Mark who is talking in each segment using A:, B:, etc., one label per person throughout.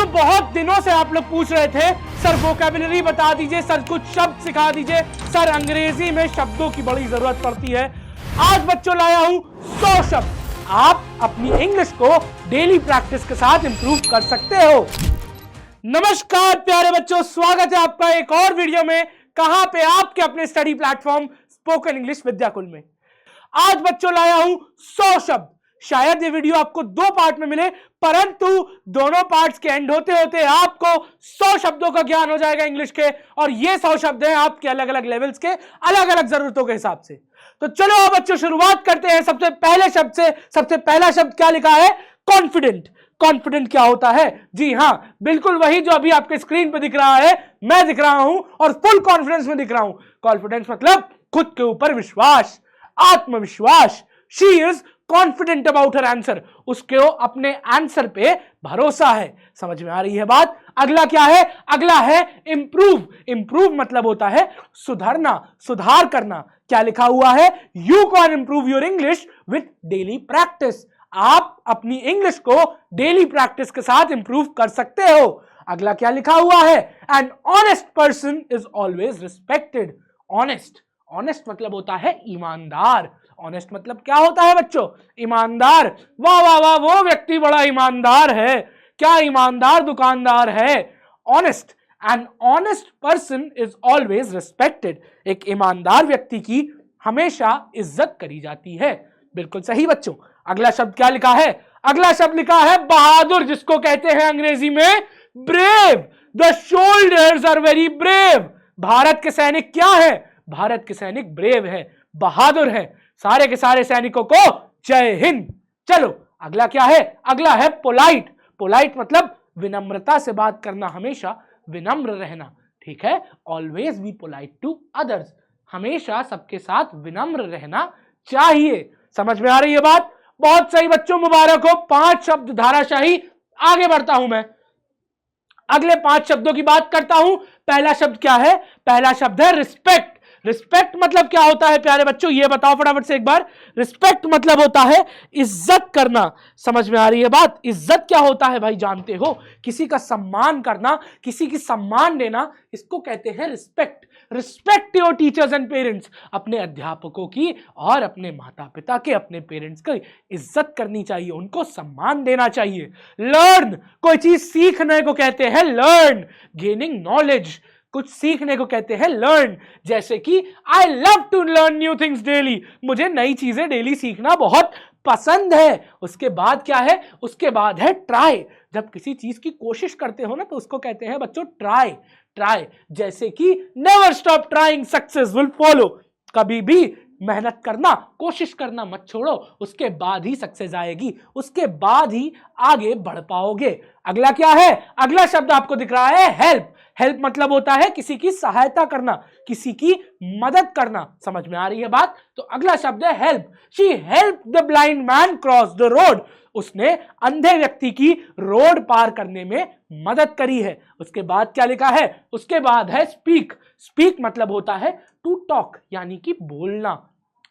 A: बच्चों बहुत दिनों से आप लोग पूछ रहे थे सर वोकैबुलरी बता दीजिए, सर कुछ शब्द सिखा दीजिए, सर अंग्रेजी में शब्दों की बड़ी जरूरत पड़ती है। आज बच्चों लाया हूं 100 शब्द, आप अपनी इंग्लिश को डेली प्रैक्टिस के साथ इंप्रूव कर सकते हो। नमस्कार प्यारे बच्चों, स्वागत है आपका एक और वीडियो में। कहां पे? आपके अपने study platform spoken English Vidyakul में। आज बच्चों लाया हूं 100 शब्द। शायद ये वीडियो आपको 2 पार्ट में मिले, परंतु दोनों पार्ट्स के एंड होते होते आपको 100 शब्दों का ज्ञान हो जाएगा इंग्लिश के। और ये 100 शब्द हैं आपके अलग अलग लेवल्स के, अलग अलग जरूरतों के हिसाब से। तो चलो बच्चों शुरुआत करते हैं सबसे पहले शब्द से। सबसे पहला शब्द क्या लिखा है? कॉन्फिडेंट। कॉन्फिडेंट क्या होता है? जी हां, बिल्कुल वही जो अभी आपके स्क्रीन पे दिख रहा है, मैं दिख रहा हूं और फुल कॉन्फिडेंस में दिख रहा हूं। कॉन्फिडेंस मतलब खुद के ऊपर विश्वास, आत्मविश्वास। She is confident about her answer, उसके अपने आंसर पे भरोसा है। समझ में आ रही है बात? अगला क्या है? अगला है इंप्रूव। इंप्रूव मतलब होता है सुधरना, सुधार करना। क्या लिखा हुआ है? You can improve your English with daily practice. आप अपनी इंग्लिश को डेली प्रैक्टिस के साथ इंप्रूव कर सकते हो। अगला क्या लिखा हुआ है? An honest person is always respected. Honest, honest मतलब होता है ईमानदार। ऑनेस्ट मतलब क्या होता है बच्चों? ईमानदार। वाह वाह वाह, वो व्यक्ति बड़ा ईमानदार है, क्या ईमानदार दुकानदार है। Honest, an honest person is always respected. एक ईमानदार व्यक्ति की हमेशा इज्जत करी जाती है। बिल्कुल सही बच्चों। अगला शब्द क्या लिखा है? अगला शब्द लिखा है बहादुर, जिसको कहते हैं अंग्रेजी में brave. The shoulders are very brave. Bharat के सैनिक क्या है? भारत के सैनिक ब्रेव है, बहादुर है। सारे के सारे सैनिकों को जय हिंद। चलो अगला क्या है? अगला है पोलाइट। पोलाइट मतलब विनम्रता से बात करना, हमेशा विनम्र रहना। ठीक है, always be polite to others. हमेशा सबके साथ विनम्र रहना चाहिए। समझ में आ रही है बात? बहुत सही बच्चों, मुबारक हो। 5 शब्द धाराशाही। आगे बढ़ता हूं मैं, अगले 5 शब्दों की बात करता हूं। पहला शब्द क्या है? पहला शब्द है रिस्पेक्ट। रिस्पेक्ट मतलब क्या होता है प्यारे बच्चों? ये बताओ फटाफट से एक बार। रिस्पेक्ट मतलब होता है इज्जत करना। समझ में आ रही है बात? इज्जत क्या होता है भाई, जानते हो? किसी का सम्मान करना, किसी की सम्मान देना, इसको कहते हैं respect. Respect your teachers and parents. अपने अध्यापकों की और अपने माता पिता के, अपने पेरेंट्स की इज्जत करनी चाहिए, उनको सम्मान देना चाहिए। लर्न, कोई चीज सीखने को कहते हैं लर्न। गेनिंग नॉलेज, कुछ सीखने को कहते हैं लर्न। जैसे कि I love to learn new things daily. मुझे नई चीजें डेली सीखना बहुत पसंद है। उसके बाद क्या है? उसके बाद है ट्राई। जब किसी चीज की कोशिश करते हो ना, तो उसको कहते हैं बच्चों ट्राई। ट्राई, जैसे कि never stop trying, success will follow. कभी भी मेहनत करना, कोशिश करना मत छोड़ो, उसके बाद ही सक्सेस आएगी, उसके बाद ही आगे बढ़ पाओगे। अगला क्या है? अगला शब्द आपको दिख रहा है हेल्प। हेल्प मतलब होता है किसी की सहायता करना, किसी की मदद करना। समझ में आ रही है बात? तो अगला शब्द है help. She help the blind man cross the road. उसने अंधे व्यक्ति की रोड पार करने में मदद करी है। उसके बाद क्या लिखा है? उसके बाद है स्पीक। स्पीक मतलब होता है टू टॉक, यानी कि बोलना।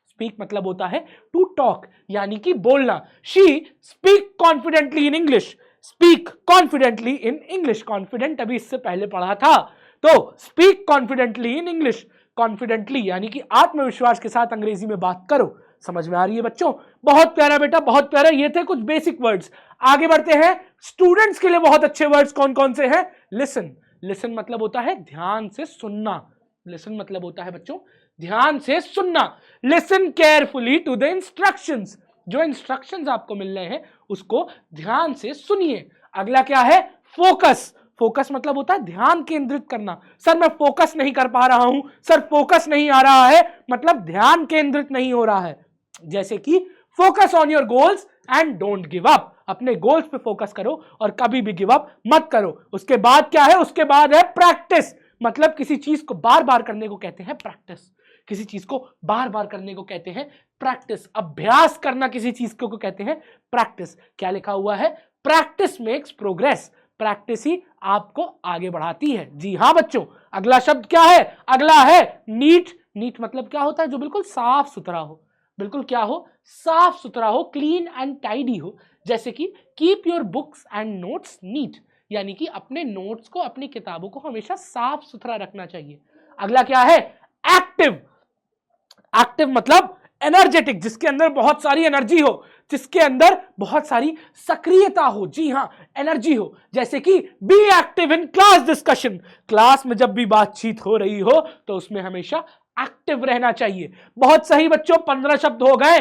A: स्पीक मतलब होता है टू टॉक, यानी कि बोलना। She speak confidently in English. Speak confidently in English. Confident अभी इससे पहले पढ़ा था, तो speak confidently in English. Confidently यानी कि आत्मविश्वास के साथ अंग्रेजी में बात करो। समझ में आ रही है बच्चों? बहुत प्यारा बेटा, बहुत प्यारा। ये थे कुछ बेसिक वर्ड्स। आगे बढ़ते हैं। स्टूडेंट्स के लिए बहुत अच्छे वर्ड्स कौन कौन से हैं? लिसन। लिसन मतलब होता है ध्यान से सुनना। लिसन मतलब होता है बच्चों ध्यान से सुनना। Listen carefully to the instructions. जो इंस्ट्रक्शंस आपको मिल रहे हैं उसको ध्यान से सुनिए। अगला क्या है? फोकस। फोकस मतलब होता है ध्यान केंद्रित करना। सर मैं फोकस नहीं कर पा रहा हूं, सर फोकस नहीं आ रहा है, मतलब ध्यान केंद्रित नहीं हो रहा है। जैसे कि focus on your goals and don't give up. अपने गोल्स पे फोकस करो और कभी भी गिव अप मत करो। उसके बाद क्या है? उसके बाद है प्रैक्टिस। मतलब किसी चीज को बार बार करने को कहते हैं प्रैक्टिस। किसी चीज को बार बार करने को कहते हैं प्रैक्टिस। अभ्यास करना किसी चीज को कहते हैं प्रैक्टिस। क्या लिखा हुआ है? Practice makes progress. प्रैक्टिस ही आपको आगे बढ़ाती है। जी हां बच्चों। अगला शब्द क्या है? अगला है नीट। नीट मतलब क्या होता है? जो बिल्कुल साफ सुथरा हो। बिल्कुल क्या हो? साफ सुथरा हो, क्लीन एंड टाइडी हो। जैसे कि keep your books and notes neat, यानी कि अपने नोट्स को, अपनी किताबों को हमेशा साफ सुथरा रखना चाहिए। अगला क्या है? एक्टिव। एक्टिव मतलब एनर्जेटिक, जिसके अंदर बहुत सारी एनर्जी हो, जिसके अंदर बहुत सारी सक्रियता हो, जी हां, एनर्जी हो। जैसे कि be active in class discussion, class में जब भी बातचीत हो रही हो तो उसमें हमेशा एक्टिव रहना चाहिए। बहुत सही बच्चों, 15 शब्द हो गए।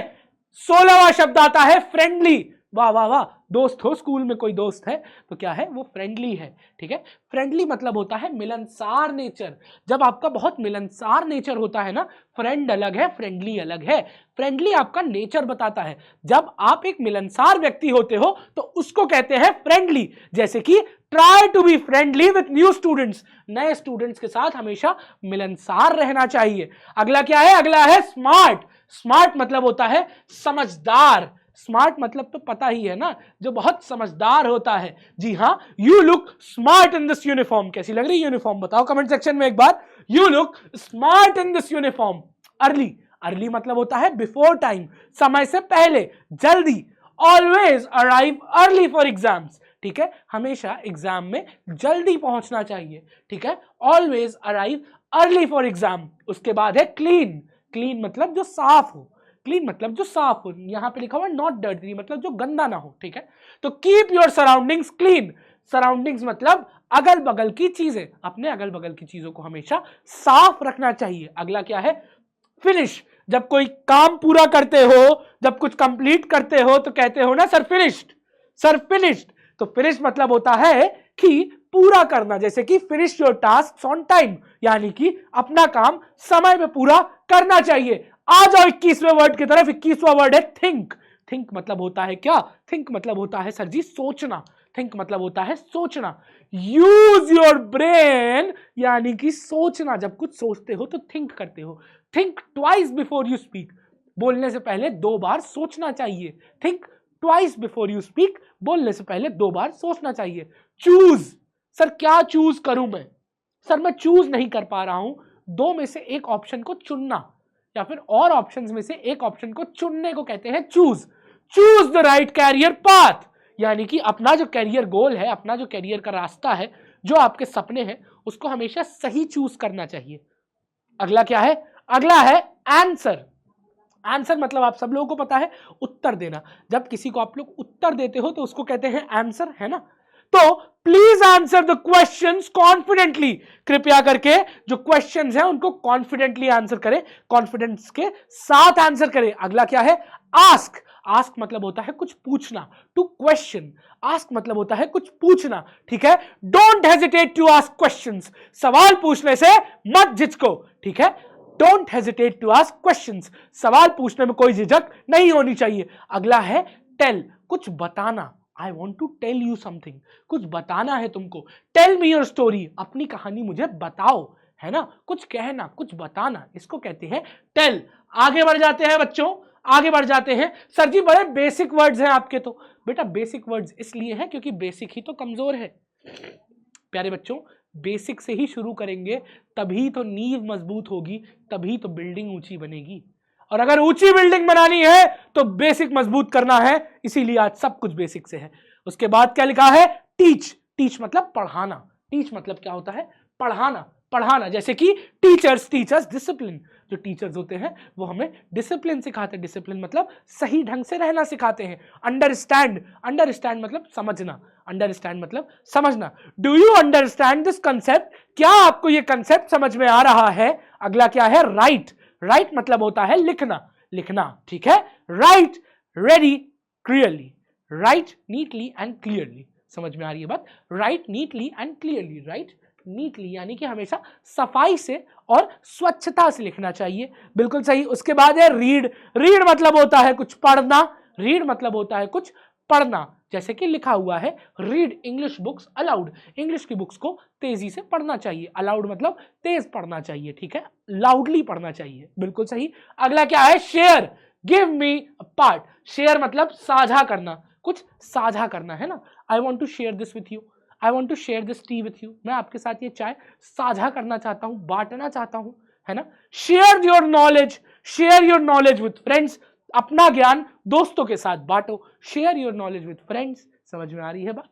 A: 16वां शब्द आता है फ्रेंडली। वाह वाह वाह, दोस्त हो, स्कूल में कोई दोस्त है तो क्या है? वो फ्रेंडली है। ठीक है, फ्रेंडली मतलब होता है मिलनसार नेचर। जब आपका बहुत मिलनसार नेचर होता है ना, फ्रेंड अलग है, फ्रेंडली अलग है। फ्रेंडली आपका नेचर बताता है। जब आप एक मिलनसार व्यक्ति होते हो तो उसको कहते हैं फ्रेंडली। जैसे कि try to be friendly with new students, नए स्टूडेंट्स के साथ हमेशा मिलनसार रहना चाहिए। अगला क्या है? अगला है स्मार्ट। स्मार्ट मतलब होता है समझदार। स्मार्ट मतलब तो पता ही है ना, जो बहुत समझदार होता है। जी हां, you look smart in this uniform. कैसी लग रही है यूनिफॉर्म? बताओ कमेंट सेक्शन में एक बार। You look smart in this uniform. Early. Early मतलब होता है बिफोर टाइम, समय से पहले, जल्दी। Always arrive early for exams. ठीक है, हमेशा एग्जाम में जल्दी पहुंचना चाहिए। ठीक है, always arrive early for exam. उसके बाद है क्लीन। क्लीन मतलब जो साफ हो। क्लीन मतलब जो साफ हो। यहां पे लिखा हुआ नॉट डर्टी, मतलब जो गंदा ना हो। ठीक है, तो keep your surroundings clean. Surroundings मतलब अगल बगल की चीजें, अपने अगल बगल की चीजों को हमेशा साफ रखना चाहिए। अगला क्या है? फिनिश। जब कोई काम पूरा करते हो, जब कुछ कंप्लीट करते हो तो कहते हो ना सर फिनिश्ड, सर फिनिश्ड। तो फिनिश मतलब होता है कि पूरा करना। जैसे कि finish your task on time, यानी कि अपना काम समय में पूरा करना चाहिए। आ जाओ 21वें वर्ड की तरफ। 21वां वर्ड है थिंक। थिंक मतलब होता है क्या? थिंक मतलब होता है सर जी सोचना। थिंक मतलब होता है सोचना। यूज योर ब्रेन, यानी कि सोचना। जब कुछ सोचते हो तो थिंक करते हो। Think twice before you speak, बोलने से पहले 2 बार सोचना चाहिए। Think twice before you speak, बोलने से पहले 2 बार सोचना चाहिए। चूज। सर क्या चूज करूं मैं? सर मैं चूज नहीं कर पा रहा हूं। 2 में से एक ऑप्शन को चुनना या फिर और ऑप्शंस में से एक ऑप्शन को चुनने को कहते हैं choose. Choose the right career path, यानी कि अपना जो कैरियर गोल है, अपना जो कैरियर का रास्ता है, जो आपके सपने हैं, उसको हमेशा सही चूज करना चाहिए। अगला क्या है? अगला है आंसर। आंसर मतलब आप सब लोगों को पता है, उत्तर देना। जब किसी को आप लोग उत्तर देते हो तो उसको कहते हैं आंसर, है ना? तो please answer the questions confidently. कृपया करके जो क्वेश्चंस हैं उनको कॉन्फिडेंटली आंसर करें, कॉन्फिडेंस के साथ आंसर करें। अगला क्या है? आस्क। आस्क मतलब होता है कुछ पूछना, टू क्वेश्चन। आस्क मतलब होता है कुछ पूछना। ठीक है, don't hesitate to ask questions. सवाल पूछने से मत झिझको। ठीक है, don't hesitate to ask questions. सवाल पूछने में कोई झिझक नहीं होनी चाहिए। अगला है टेल, कुछ बताना। I want to tell you something, कुछ बताना है तुमको। टेल मी योर स्टोरी, अपनी कहानी मुझे बताओ, है ना? कुछ कहना, कुछ बताना, इसको कहते हैं टेल। आगे बढ़ जाते हैं बच्चों, आगे बढ़ जाते हैं। सर जी बड़े बेसिक वर्ड्स हैं आपके। तो बेटा बेसिक वर्ड्स इसलिए हैं क्योंकि बेसिक ही तो कमजोर है। प्यारे बच्चों, बेसिक से ही शुरू करेंगे, तभी तो नींव मजबूत होगी, तभी तो बिल्डिंग ऊंची बनेगी। और अगर ऊंची बिल्डिंग बनानी है तो बेसिक मजबूत करना है, इसीलिए आज सब कुछ बेसिक से है। उसके बाद क्या लिखा है? टीच। टीच मतलब पढ़ाना। टीच मतलब क्या होता है? पढ़ाना, पढ़ाना। जैसे कि टीचर्स, टीचर्स डिसिप्लिन। जो टीचर्स होते हैं वो हमें डिसिप्लिन सिखाते हैं। डिसिप्लिन मतलब सही ढंग से रहना सिखाते हैं। अंडरस्टैंड, अंडरस्टैंड मतलब समझना। अंडरस्टैंड मतलब समझना। Do you understand this concept? क्या आपको ये कंसेप्ट समझ में आ रहा है? अगला क्या है? राइट। राइट मतलब होता है लिखना, लिखना। ठीक है, right ready clearly, right neatly and clearly. समझ में आ रही है बात? Right neatly and clearly. Right neatly यानी कि हमेशा सफाई से और स्वच्छता से लिखना चाहिए। बिल्कुल सही। उसके बाद है रीड। रीड मतलब होता है कुछ पढ़ना। रीड मतलब होता है कुछ पढ़ना। जैसे कि लिखा हुआ है read English books allowed. English की बुक्स को तेजी से पढ़ना चाहिए। अलाउड मतलब तेज पढ़ना चाहिए। ठीक है, लाउडली पढ़ना चाहिए। बिल्कुल सही। अगला क्या है? Share. Give me a part. Share मतलब साझा करना, कुछ साझा करना, है ना? I want to share this with you, I want to share this tea with you. मैं आपके साथ ये चाय साझा करना चाहता हूं, बांटना चाहता हूं, है ना? Share your knowledge. Share your knowledge with friends. अपना ज्ञान दोस्तों के साथ बांटो। Share your knowledge with friends. समझ में आ रही है बात?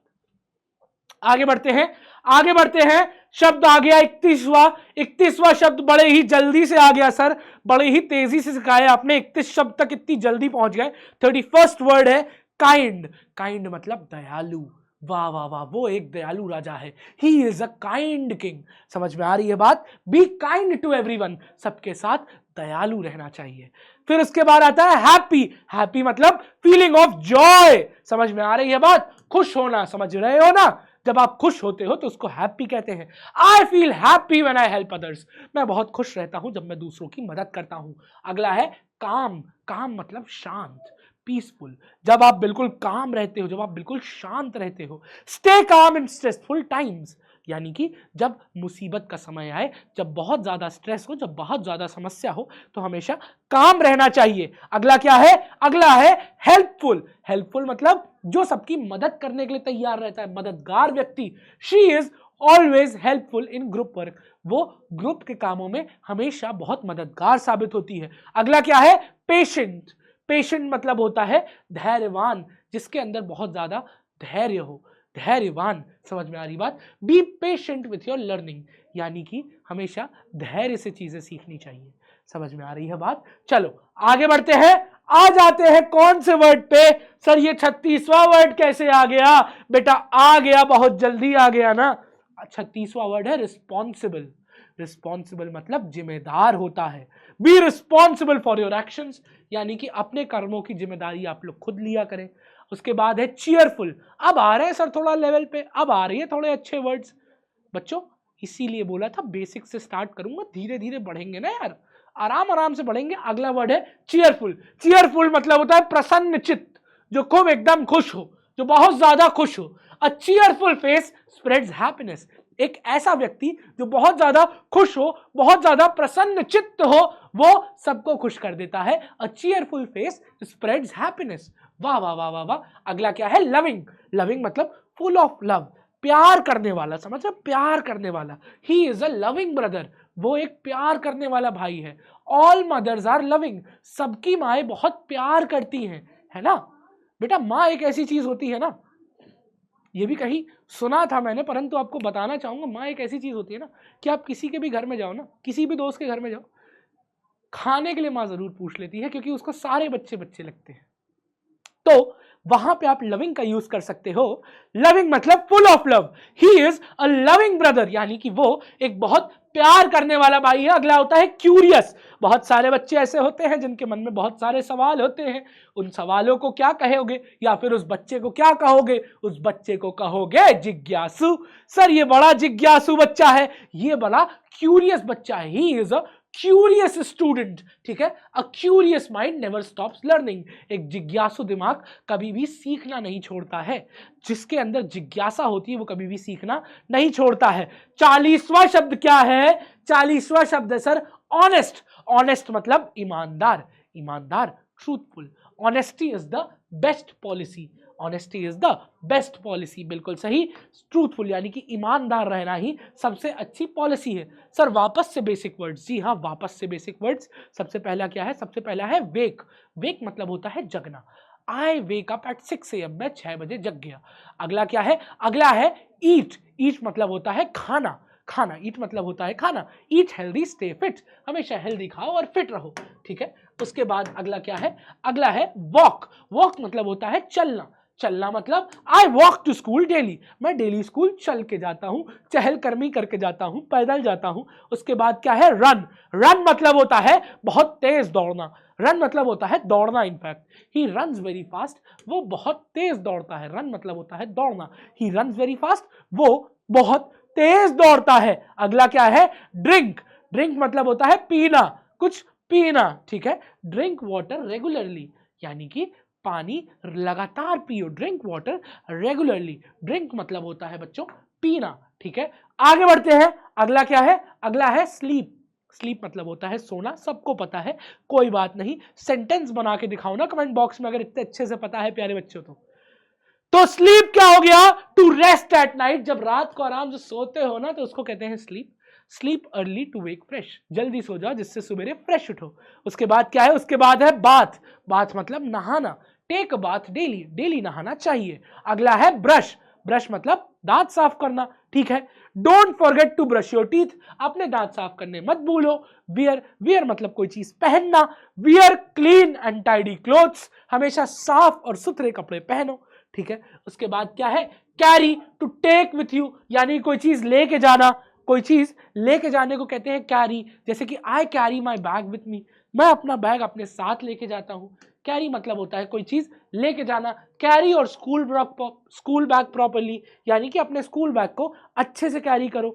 A: आगे बढ़ते हैं, आगे बढ़ते हैं। शब्द आ गया 31वां शब्द बड़े ही जल्दी से आ गया सर, बड़े ही तेजी से सिखाया आपने, 31 शब्द तक इतनी जल्दी पहुंच गए। 31st वर्ड है काइंड। काइंड मतलब दयालु। वाह वाह वाह, वो एक दयालु राजा है। He is a kind king. समझ में आ रही है बात? बी काइंड टू एवरीवन, सबके साथ दयालु रहना चाहिए। फिर उसके बाद आता है हैप्पी। हैप्पी मतलब फीलिंग ऑफ जॉय। समझ में आ रही है बात? खुश होना, समझ रहे हो ना? जब आप खुश होते हो तो उसको हैप्पी कहते हैं। I feel happy when I help others. मैं बहुत खुश रहता हूं जब मैं दूसरों की मदद करता हूं। अगला है काम। काम मतलब शांत, पीसफुल। जब आप बिल्कुल काम रहते हो, जब आप बिल्कुल शांत रहते हो। स्टे काम इन स्ट्रेसफुल टाइम्स, यानी कि जब मुसीबत का समय आए, जब बहुत ज्यादा स्ट्रेस हो, जब बहुत ज्यादा समस्या हो, तो हमेशा काम रहना चाहिए। अगला क्या है? अगला है हेल्पफुल। हेल्पफुल मतलब जो सबकी मदद करने के लिए तैयार रहता है, मददगार व्यक्ति। She is always helpful in group work. वो ग्रुप के कामों में हमेशा बहुत मददगार साबित होती है। अगला क्या है? पेशेंट। पेशेंट मतलब होता है धैर्यवान, जिसके अंदर बहुत ज्यादा धैर्य हो, धैर्यवान। समझ में आ रही बात? Be patient with your learning, यानी कि हमेशा धैर्य से चीजें सीखनी चाहिए। समझ में आ रही है बात? चलो आगे बढ़ते हैं। आ जाते हैं कौन से वर्ड पे? सर ये 36वां वर्ड कैसे आ गया? बेटा आ गया, बहुत जल्दी आ गया ना। 36वां वर्ड है रिस्पॉन्सिबल। रिस्पॉन्सिबल मतलब जिम्मेदार होता है। Be responsible for your actions, यानी कि अपने कर्मों की जिम्मेदारी आप लोग खुद लिया करें। उसके बाद है चीयरफुल। अब आ रहे हैं सर थोड़ा लेवल पे, अब आ रही है थोड़े अच्छे वर्ड्स बच्चों, इसीलिए बोला था बेसिक से स्टार्ट करूंगा, धीरे धीरे बढ़ेंगे ना यार, आराम आराम से बढ़ेंगे। अगला वर्ड है चीयरफुल। चीयरफुल मतलब होता है प्रसन्न चित्त, जो खूब एकदम खुश हो, जो बहुत ज्यादा खुश हो। अ चीयरफुल फेस स्प्रेड्स हैप्पीनेस। एक ऐसा व्यक्ति जो बहुत ज्यादा खुश हो, बहुत ज्यादा प्रसन्न चित्त हो, वो सबको खुश कर देता है। अ चीयरफुल फेस स्प्रेड्स हैप्पीनेस। वाह वाह वाह वाह वाह। अगला क्या है? लविंग। लविंग मतलब फुल ऑफ लव, प्यार करने वाला। समझ रहे? प्यार करने वाला। He is a loving brother, वो एक प्यार करने वाला भाई है। ऑल मदर्स आर लविंग, सबकी माएं बहुत प्यार करती हैं, है ना बेटा? माँ एक ऐसी चीज होती है ना, ये भी कहीं सुना था मैंने, परंतु आपको बताना चाहूंगा, माँ एक ऐसी चीज होती है ना कि आप किसी के भी घर में जाओ ना, किसी भी दोस्त के घर में जाओ, खाने के लिए माँ जरूर पूछ लेती है, क्योंकि उसको सारे बच्चे बच्चे लगते हैं। तो वहां पे आप लविंग का यूज कर सकते हो। लविंग मतलब full of love. He is a loving brother, यानी कि वो एक बहुत प्यार करने वाला भाई है। अगला होता है क्यूरियस। बहुत सारे बच्चे ऐसे होते हैं जिनके मन में बहुत सारे सवाल होते हैं। उन सवालों को क्या कहोगे, या फिर उस बच्चे को क्या कहोगे? उस बच्चे को कहोगे जिज्ञासु। सर ये बड़ा जिज्ञासु बच्चा है, ये बड़ा क्यूरियस बच्चा है। He is a curious student, ठीक है? A curious mind never stops learning. एक जिज्ञासु दिमाग कभी भी सीखना नहीं छोड़ता है। जिसके अंदर जिज्ञासा होती है वो कभी भी सीखना नहीं छोड़ता है। 40वां शब्द क्या है? 40वां शब्द है सर ऑनेस्ट। ऑनेस्ट मतलब ईमानदार। ईमानदार, truthful. Honesty is the best policy. Honesty is the best policy, बिल्कुल सही। ट्रूथफुल यानी कि ईमानदार रहना ही सबसे अच्छी पॉलिसी है। सर वापस से बेसिक वर्ड्स, जी हाँ वापस से बेसिक वर्ड्स। सबसे पहला क्या है? सबसे पहला है वेक। वेक मतलब होता है जगना। आई वेक अप एट 6 AM, मैं 6 बजे जग गया। अगला क्या है? अगला है ईट। ईट मतलब होता है खाना। खाना, ईट मतलब होता है खाना। ईट हेल्दी स्टे फिट, हमेशा हेल्दी खाओ और फिट रहो, ठीक है? उसके बाद अगला क्या है? अगला है वॉक। वॉक मतलब होता है चलना। चलना मतलब I walk to school daily, मैं डेली स्कूल चल के जाता हूँ, चहलकदमी करके जाता हूँ, पैदल जाता हूँ। उसके बाद क्या है? रन। रन मतलब होता है बहुत तेज दौड़ना। रन मतलब होता है दौड़ना। In fact he runs very fast, वो बहुत तेज दौड़ता है। रन मतलब होता है दौड़ना। ही रन्स वेरी फास्ट, वो बहुत तेज दौड़ता है। अगला क्या है? ड्रिंक। ड्रिंक मतलब होता है पीना, कुछ पीना, ठीक है? ड्रिंक वाटर रेगुलरली, यानी कि पानी लगातार पियो। Drink water regularly. ड्रिंक मतलब होता है बच्चों पीना, ठीक है? आगे बढ़ते हैं। अगला क्या है? अगला है स्लीप। स्लीप मतलब होता है सोना, सबको पता है, कोई बात नहीं। सेंटेंस बना के दिखाओ ना कमेंट बॉक्स में, अगर इतने अच्छे से पता है प्यारे बच्चों तो स्लीप क्या हो गया? To rest at night. जब रात को आराम से सोते हो ना तो उसको कहते हैं sleep. Sleep early to wake fresh, जल्दी सो जाओ जिससे सवेरे फ्रेश उठो। उसके बाद क्या है? उसके बाद है बाथ। बाथ मतलब नहाना। टेक बाथ डेली, डेली नहाना चाहिए। अगला है ब्रश। ब्रश मतलब दांत साफ करना, ठीक है। Don't forget to brush your teeth, अपने दांत साफ करने मत भूलो। वियर, वियर मतलब कोई चीज पहनना। Wear clean and tidy clothes, हमेशा साफ और सुथरे कपड़े पहनो, ठीक है। उसके बाद क्या है, carry, to take with you, यानी कोई चीज लेके जाना, कोई चीज लेके जाने को कहते हैं कैरी। जैसे कि I carry my bag with me, मैं अपना बैग अपने साथ लेके जाता हूं। कैरी मतलब होता है कोई चीज लेके जाना। कैरी और स्कूल बैग प्रॉपरली, यानी कि अपने स्कूल बैग को अच्छे से कैरी करो,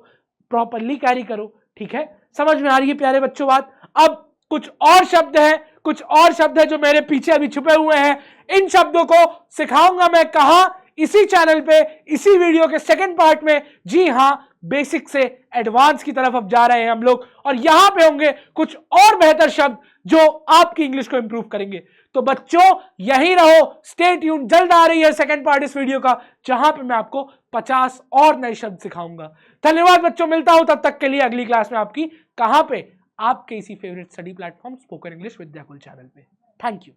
A: प्रॉपरली कैरी करो, ठीक है। समझ में आ रही है प्यारे बच्चों बात? अब कुछ और शब्द है जो मेरे पीछे अभी छुपे हुए हैं। इन शब्दों को सिखाऊंगा मैं कहां, इसी चैनल पे, इसी वीडियो के सेकंड पार्ट में। जी हां, बेसिक से एडवांस की तरफ अब जा रहे हैं हम लोग, और यहां पे होंगे कुछ और बेहतर शब्द जो आपकी इंग्लिश को इंप्रूव करेंगे। तो बच्चों यहीं रहो, स्टे ट्यून, जल्द आ रही है सेकंड पार्ट इस वीडियो का, जहां पे मैं आपको 50 और नए शब्द सिखाऊंगा। धन्यवाद बच्चों, मिलता हूं तब तक के लिए अगली क्लास में आपकी, कहां पे, आपके इसी favourite study platform spoken English with व्याकुल चैनल पे। Thank you.